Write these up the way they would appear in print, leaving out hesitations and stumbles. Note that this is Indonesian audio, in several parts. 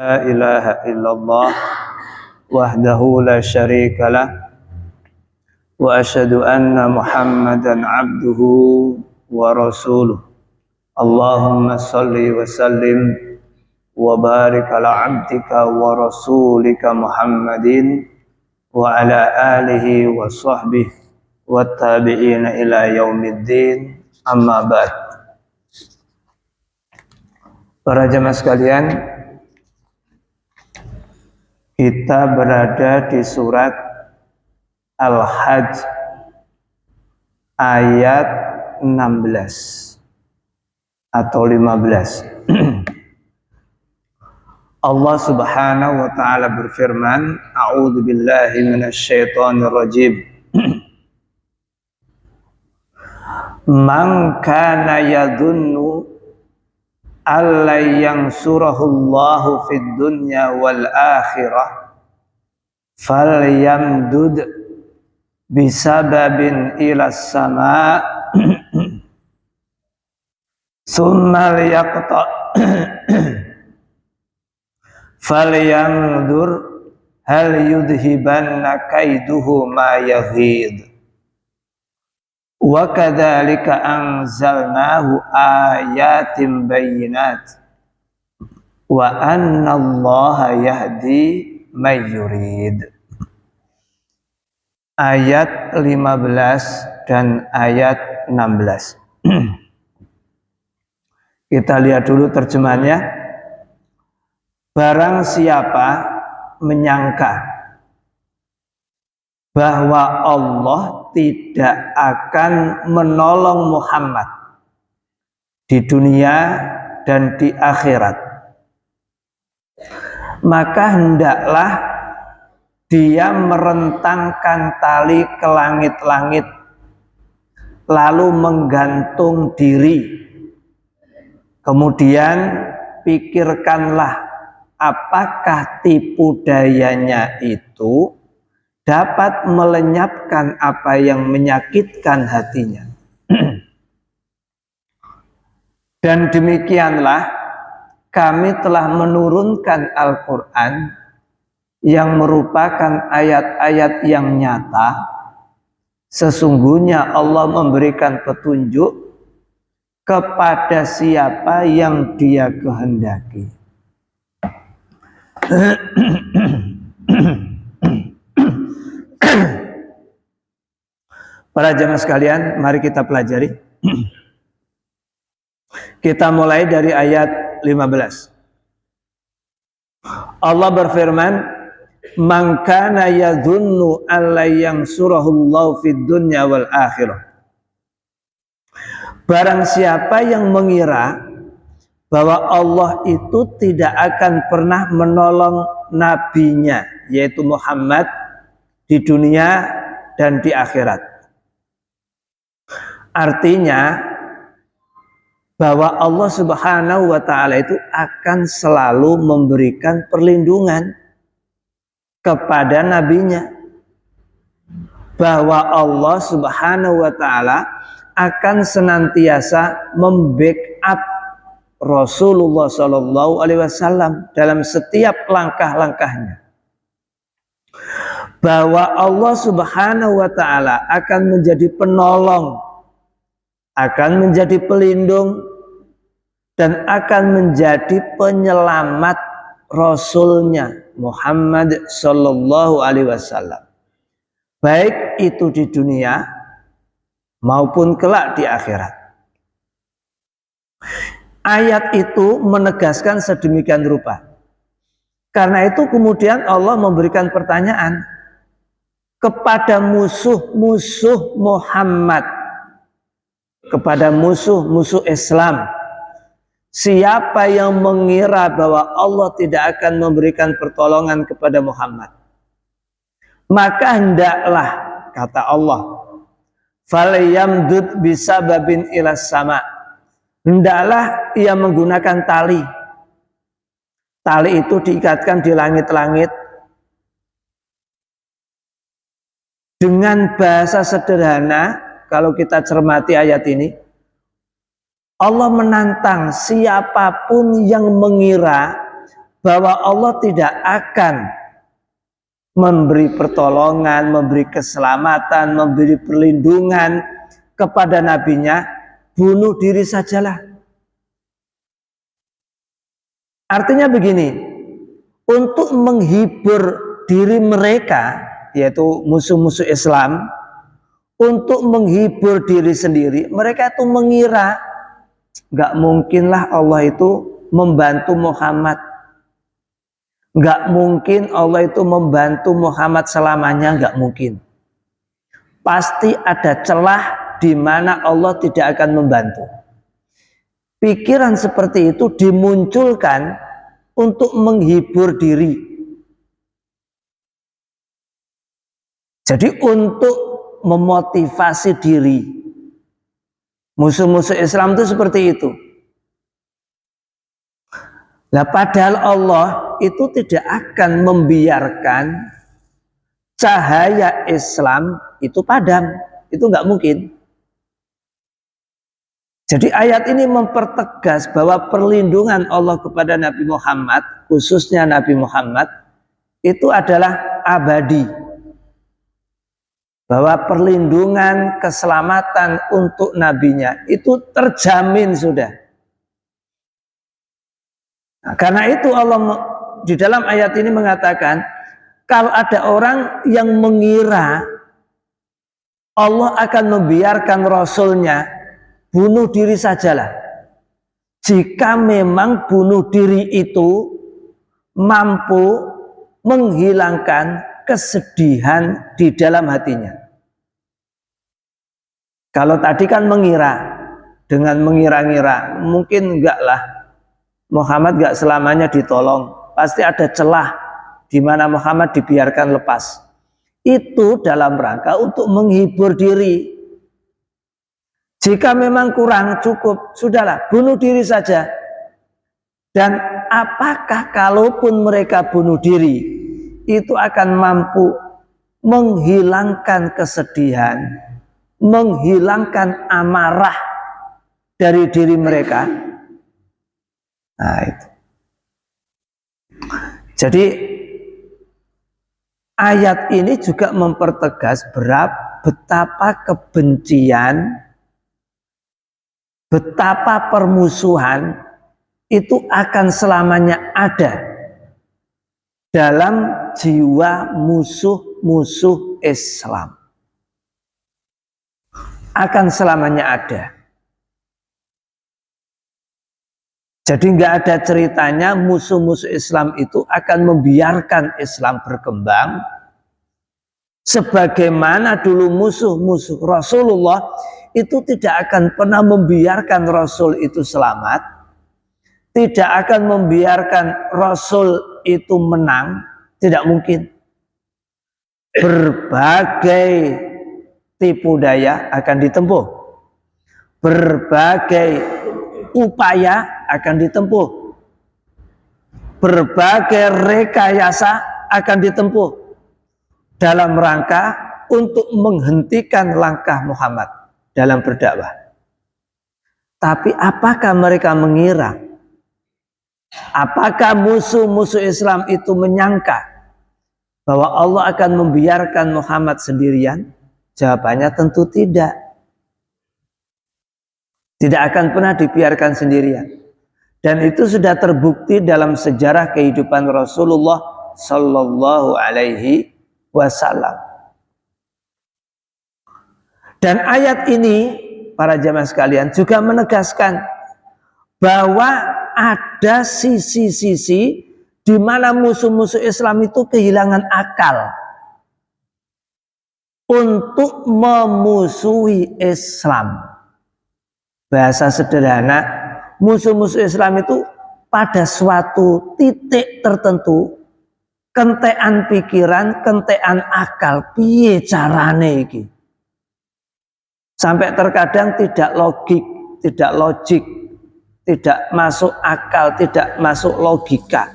لا إله إلا الله وحده لا شريك له وأشهد أن محمدا عبده ورسوله اللهم صل وسلم وبارك على عبدك ورسولك محمد وعلى آله وصحبه والتابعين إلى يوم الدين أما بعد. Para jemaah sekalian, kita berada di surat Al-Hajj ayat 16 atau 15. Allah Subhanahu wa taala berfirman, A'udzu billahi minasyaitonir rajim. Man kana yadhunnu alla yansurahullahu fid dunya wal akhirah falyamdud bisababin ilas sama summa liyaqta falyandur hal yudhibanna kaiduhu ma yaghid wa kadzalika anzalnahu ayatin bayyinat wa annallaha yahdi may yurid. Ayat 15 dan ayat 16. Kita lihat dulu terjemahannya. Barang siapa menyangka bahwa Allah tidak akan menolong Muhammad di dunia dan di akhirat, maka hendaklah dia merentangkan tali ke langit-langit lalu menggantung diri. Kemudian pikirkanlah apakah tipu dayanya itu dapat melenyapkan apa yang menyakitkan hatinya. Dan demikianlah kami telah menurunkan Al-Quran yang merupakan ayat-ayat yang nyata. Sesungguhnya Allah memberikan petunjuk kepada siapa yang Dia kehendaki. Para jemaah sekalian, mari kita pelajari. Kita mulai dari ayat 15. Allah berfirman, "Man kana yadhunnu alla yansurahullahu fid dunya wal akhirah." Barang siapa yang mengira bahwa Allah itu tidak akan pernah menolong nabinya, yaitu Muhammad, di dunia dan di akhirat. Artinya bahwa Allah Subhanahu wa taala itu akan selalu memberikan perlindungan kepada nabinya. Bahwa Allah Subhanahu wa taala akan senantiasa membackup Rasulullah Shallallahu alaihi wasallam dalam setiap langkah-langkahnya. Bahwa Allah Subhanahu wa taala akan menjadi penolong, akan menjadi pelindung, dan akan menjadi penyelamat Rasulnya Muhammad Sallallahu Alaihi Wasallam, baik itu di dunia maupun kelak di akhirat. Ayat itu menegaskan sedemikian rupa. Karena itu kemudian Allah memberikan pertanyaan kepada musuh-musuh Muhammad, kepada musuh-musuh Islam. Siapa yang mengira bahwa Allah tidak akan memberikan pertolongan kepada Muhammad, maka hendaklah, kata Allah, falyamdud bisababin ilas sama, hendaklah ia menggunakan tali. Tali itu diikatkan di langit-langit. Dengan bahasa sederhana, kalau kita cermati ayat ini, Allah menantang siapapun yang mengira bahwa Allah tidak akan memberi pertolongan, memberi keselamatan, memberi perlindungan kepada nabinya, bunuh diri sajalah. Artinya begini, untuk menghibur diri mereka, yaitu musuh-musuh Islam, untuk menghibur diri sendiri, mereka itu mengira nggak mungkinlah Allah itu membantu Muhammad. Nggak mungkin Allah itu membantu Muhammad selamanya, nggak mungkin. Pasti ada celah di mana Allah tidak akan membantu. Pikiran seperti itu dimunculkan untuk menghibur diri. Jadi untuk memotivasi diri. Musuh-musuh Islam itu seperti itu. Nah, padahal Allah itu tidak akan membiarkan cahaya Islam itu padam. Itu nggak mungkin. Jadi ayat ini mempertegas bahwa perlindungan Allah kepada Nabi Muhammad, khususnya Nabi Muhammad, itu adalah abadi. Bahwa perlindungan, keselamatan untuk nabinya itu terjamin sudah. Nah, karena itu Allah di dalam ayat ini mengatakan, kalau ada orang yang mengira Allah akan membiarkan Rasulnya, bunuh diri sajalah. Jika memang bunuh diri itu mampu menghilangkan kesedihan di dalam hatinya. Kalau tadi kan mengira, dengan mengira-ngira, mungkin enggak lah, Muhammad enggak selamanya ditolong, pasti ada celah di mana Muhammad dibiarkan lepas. Itu dalam rangka untuk menghibur diri. Jika memang kurang cukup, sudahlah, bunuh diri saja. Dan apakah kalaupun mereka bunuh diri, itu akan mampu menghilangkan kesedihan, menghilangkan amarah dari diri mereka? Nah itu. Jadi ayat ini juga mempertegas betapa kebencian, betapa permusuhan itu akan selamanya ada dalam jiwa musuh-musuh Islam. Akan selamanya ada. Jadi nggak ada ceritanya musuh-musuh Islam itu akan membiarkan Islam berkembang sebagaimana dulu musuh-musuh Rasulullah itu tidak akan pernah membiarkan Rasul itu selamat, tidak akan membiarkan Rasul itu menang, tidak mungkin. Berbagai tipu daya akan ditempuh, berbagai upaya akan ditempuh, berbagai rekayasa akan ditempuh dalam rangka untuk menghentikan langkah Muhammad dalam berdakwah. Tapi apakah mereka mengira, apakah musuh-musuh Islam itu menyangka bahwa Allah akan membiarkan Muhammad sendirian? Jawabannya tentu tidak. Tidak akan pernah dibiarkan sendirian. Dan itu sudah terbukti dalam sejarah kehidupan Rasulullah Sallallahu Alaihi Wasallam. Dan ayat ini, para jamaah sekalian, juga menegaskan bahwa ada sisi-sisi di mana musuh-musuh Islam itu kehilangan akal untuk memusuhi Islam. Bahasa sederhana, musuh-musuh Islam itu pada suatu titik tertentu kentekan pikiran, kentekan akal, piye carane iki. Sampai terkadang tidak logik, tidak masuk akal, tidak masuk logika.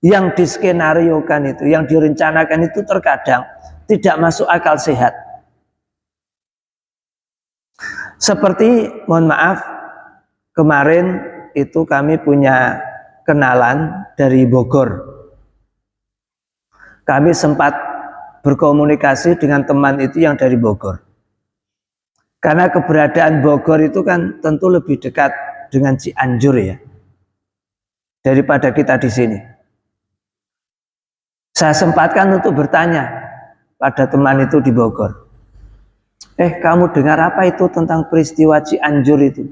Yang diskenariokan itu, yang direncanakan itu terkadang tidak masuk akal sehat. Seperti, mohon maaf, kemarin itu kami punya kenalan dari Bogor. Kami sempat berkomunikasi dengan teman itu yang dari Bogor. Karena keberadaan Bogor itu kan tentu lebih dekat dengan Cianjur ya, daripada kita di sini. Saya sempatkan untuk bertanya pada teman itu di Bogor. Kamu dengar apa itu tentang peristiwa Cianjur itu?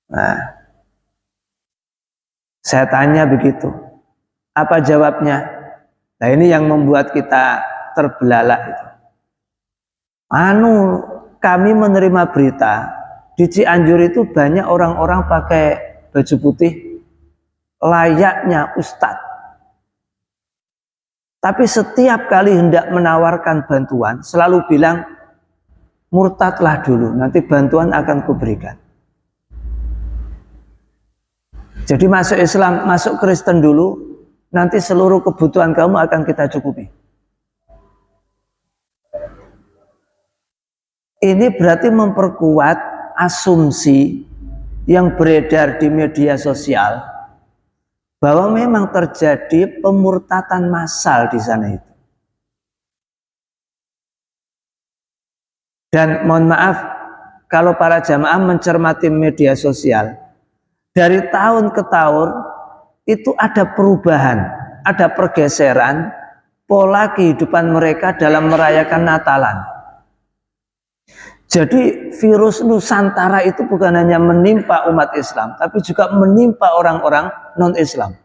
Nah, saya tanya begitu. Apa jawabnya? Nah, ini yang membuat kita terbelalak itu. Kami menerima berita di Cianjur itu banyak orang-orang pakai baju putih layaknya ustadz. Tapi setiap kali hendak menawarkan bantuan selalu bilang, murtadlah dulu, nanti bantuan akan kuberikan. Jadi masuk Islam, masuk Kristen dulu, nanti seluruh kebutuhan kamu akan kita cukupi. Ini berarti memperkuat asumsi yang beredar di media sosial bahwa memang terjadi pemurtatan massal di sana itu. Dan mohon maaf kalau para jamaah mencermati media sosial, dari tahun ke tahun itu ada perubahan, ada pergeseran pola kehidupan mereka dalam merayakan Natalan. Jadi virus Nusantara itu bukan hanya menimpa umat Islam, tapi juga menimpa orang-orang non-Islam.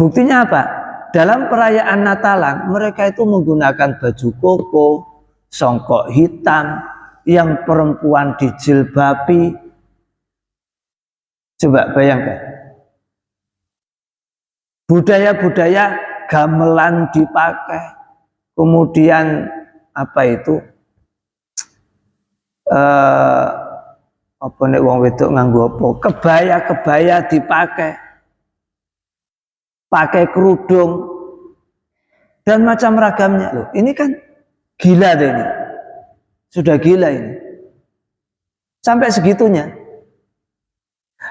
Buktinya apa? Dalam perayaan Natalan, mereka itu menggunakan baju koko, songkok hitam, yang perempuan dijilbabi. Coba bayangkan. Budaya-budaya gamelan dipakai. Kemudian apa itu? Apa nek wong wedok nganggo apa? Kebaya-kebaya dipakai. Pakai kerudung dan macam ragamnya. Loh, ini kan gila deh ini. Sudah gila ini. Sampai segitunya.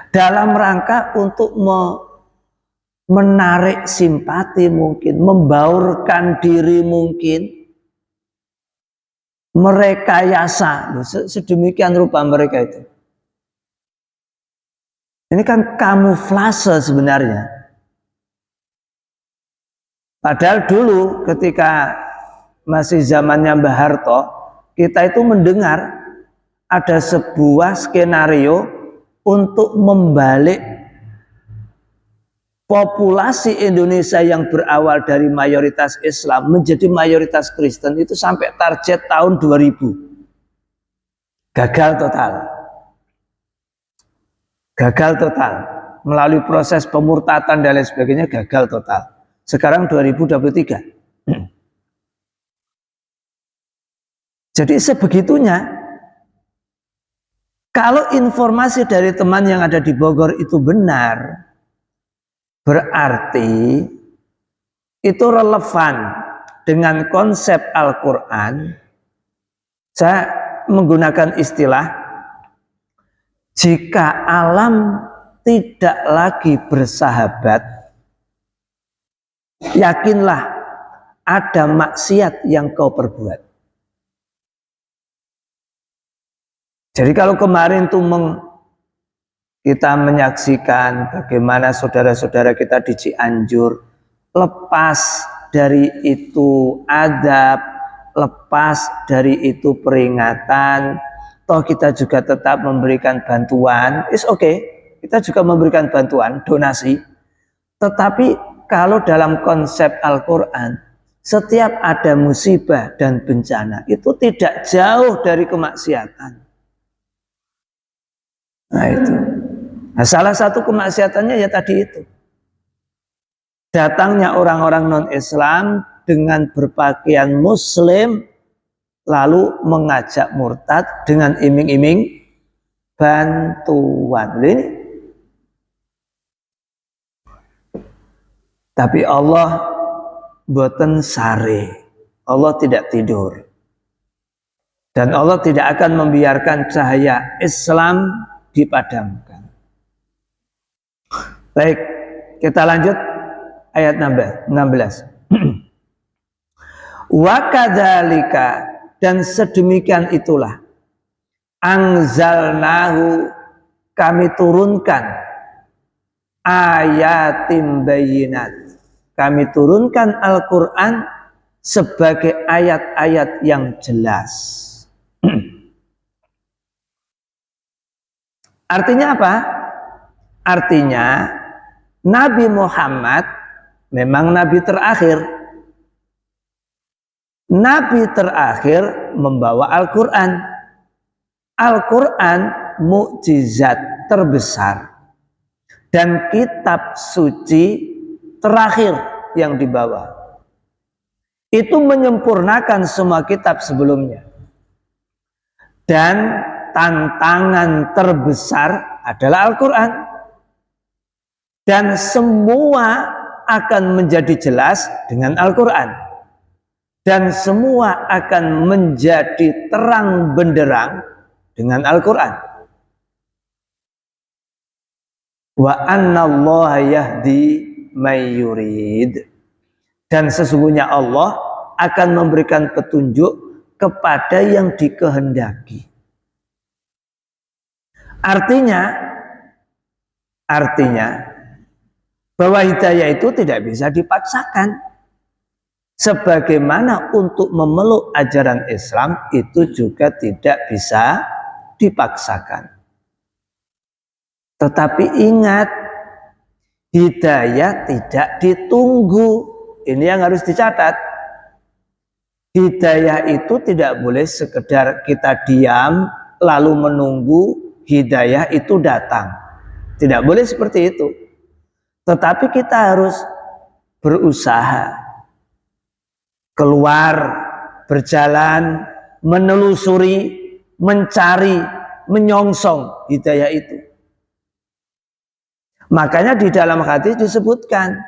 Dalam rangka untuk menarik simpati mungkin, membaurkan diri mungkin, merekayasa. Sedemikian rupa mereka itu. Ini kan kamuflase sebenarnya. Padahal dulu ketika masih zamannya Mbah Harto, kita itu mendengar ada sebuah skenario untuk membalik populasi Indonesia yang berawal dari mayoritas Islam menjadi mayoritas Kristen itu sampai target tahun 2000. Gagal total. Gagal total. Melalui proses pemurtatan dan lain sebagainya gagal total. Sekarang 2023. Jadi sebegitunya, kalau informasi dari teman yang ada di Bogor itu benar, berarti itu relevan dengan konsep Al-Quran. Saya menggunakan istilah, jika alam tidak lagi bersahabat, yakinlah ada maksiat yang kau perbuat. Jadi kalau kemarin tuh kita menyaksikan bagaimana saudara-saudara kita di Cianjur lepas dari itu adab, lepas dari itu peringatan, toh kita juga tetap memberikan bantuan, is okay, kita juga memberikan bantuan, donasi, tetapi kalau dalam konsep Al-Quran, setiap ada musibah dan bencana itu tidak jauh dari kemaksiatan. Nah itu. Nah, salah satu kemaksiatannya ya tadi itu. Datangnya orang-orang non-Islam dengan berpakaian Muslim, lalu mengajak murtad dengan iming-iming bantuan. Ini. Tapi Allah boten sare. Allah tidak tidur. Dan Allah tidak akan membiarkan cahaya Islam dipadamkan. Baik, kita lanjut ayat 16. Wa kadzalika, dan sedemikian itulah, anzalnahu, kami turunkan, ayatim bayyinat, kami turunkan Al-Quran sebagai ayat-ayat yang jelas. Artinya apa? Artinya Nabi Muhammad memang Nabi terakhir. Nabi terakhir membawa Al-Quran. Al-Quran mukjizat terbesar dan kitab suci terakhir yang dibawa. Itu menyempurnakan semua kitab sebelumnya. Dan tantangan terbesar adalah Al-Quran. Dan semua akan menjadi jelas dengan Al-Quran. Dan semua akan menjadi terang benderang dengan Al-Quran. Wa annallaha yahdi may yurid, dan sesungguhnya Allah akan memberikan petunjuk kepada yang dikehendaki. Artinya bahwa hidayah itu tidak bisa dipaksakan. Sebagaimana untuk memeluk ajaran Islam itu juga tidak bisa dipaksakan. Tetapi ingat, hidayah tidak ditunggu. Ini yang harus dicatat. Hidayah itu tidak boleh sekedar kita diam lalu menunggu hidayah itu datang. Tidak boleh seperti itu. Tetapi kita harus berusaha, keluar, berjalan, menelusuri, mencari, menyongsong hidayah itu. Makanya di dalam hadis disebutkan,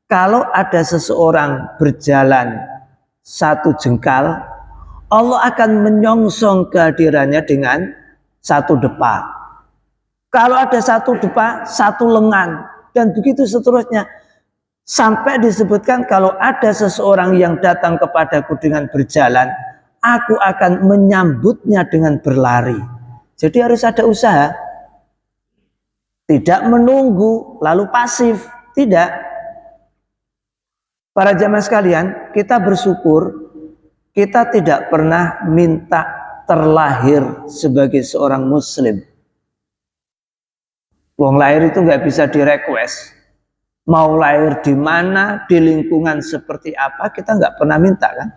kalau ada seseorang berjalan satu jengkal, Allah akan menyongsong kehadirannya dengan satu depa. Kalau ada satu depa, satu lengan, dan begitu seterusnya. Sampai disebutkan, kalau ada seseorang yang datang kepadaku dengan berjalan, aku akan menyambutnya dengan berlari. Jadi harus ada usaha. Tidak menunggu lalu pasif, tidak. Para jamaah sekalian, kita bersyukur kita tidak pernah minta terlahir sebagai seorang muslim. Wong lahir itu nggak bisa direquest. Mau lahir di mana, di lingkungan seperti apa, kita nggak pernah minta kan?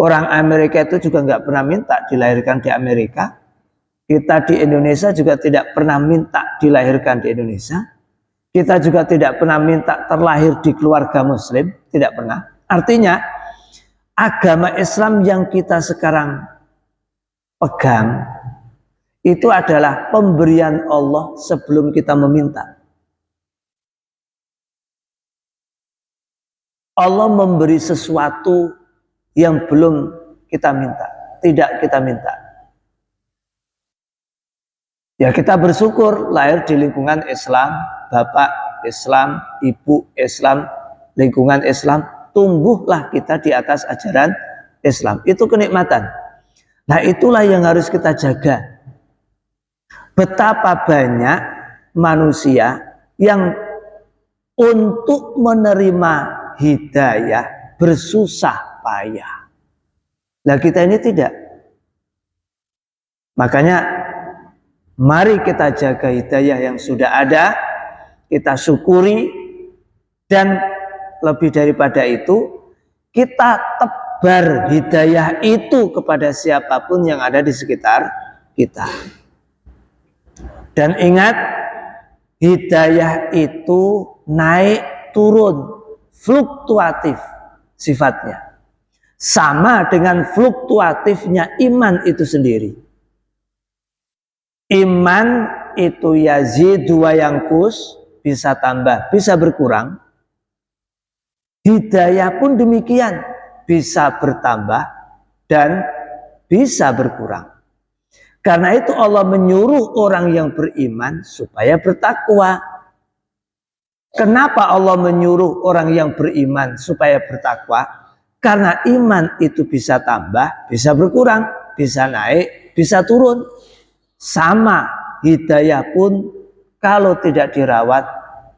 Orang Amerika itu juga nggak pernah minta dilahirkan di Amerika. Kita di Indonesia juga tidak pernah minta dilahirkan di Indonesia. Kita juga tidak pernah minta terlahir di keluarga muslim, tidak pernah. Artinya, agama Islam yang kita sekarang pegang, itu adalah pemberian Allah sebelum kita meminta. Allah memberi sesuatu yang belum kita minta, tidak kita minta. Ya, kita bersyukur lahir di lingkungan Islam, bapak Islam, ibu Islam, lingkungan Islam, tumbuhlah kita di atas ajaran Islam. Itu kenikmatan. Nah, itulah yang harus kita jaga. Betapa banyak manusia yang untuk menerima hidayah bersusah payah. Nah, kita ini tidak. Makanya mari kita jaga hidayah yang sudah ada, kita syukuri, dan lebih daripada itu, kita tebar hidayah itu kepada siapapun yang ada di sekitar kita. Dan ingat, hidayah itu naik turun, fluktuatif sifatnya. Sama dengan fluktuatifnya iman itu sendiri. Iman itu yazidu wa yangkus, bisa tambah, bisa berkurang. Hidayah pun demikian, bisa bertambah dan bisa berkurang. Karena itu Allah menyuruh orang yang beriman supaya bertakwa. Kenapa Allah menyuruh orang yang beriman supaya bertakwa? Karena iman itu bisa tambah, bisa berkurang, bisa naik, bisa turun. Sama hidayah pun kalau tidak dirawat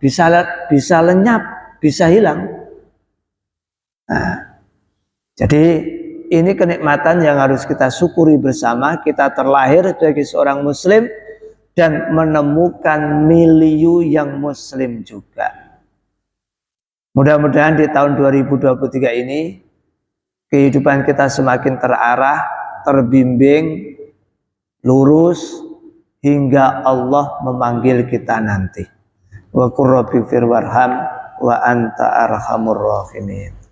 bisa lenyap, bisa hilang. Nah, jadi ini kenikmatan yang harus kita syukuri bersama. Kita terlahir sebagai seorang muslim dan menemukan milieu yang muslim juga. Mudah-mudahan di tahun 2023 ini kehidupan kita semakin terarah, terbimbing, lurus hingga Allah memanggil kita nanti. Wa qur rabbi fir warham wa anta arhamur rahimin.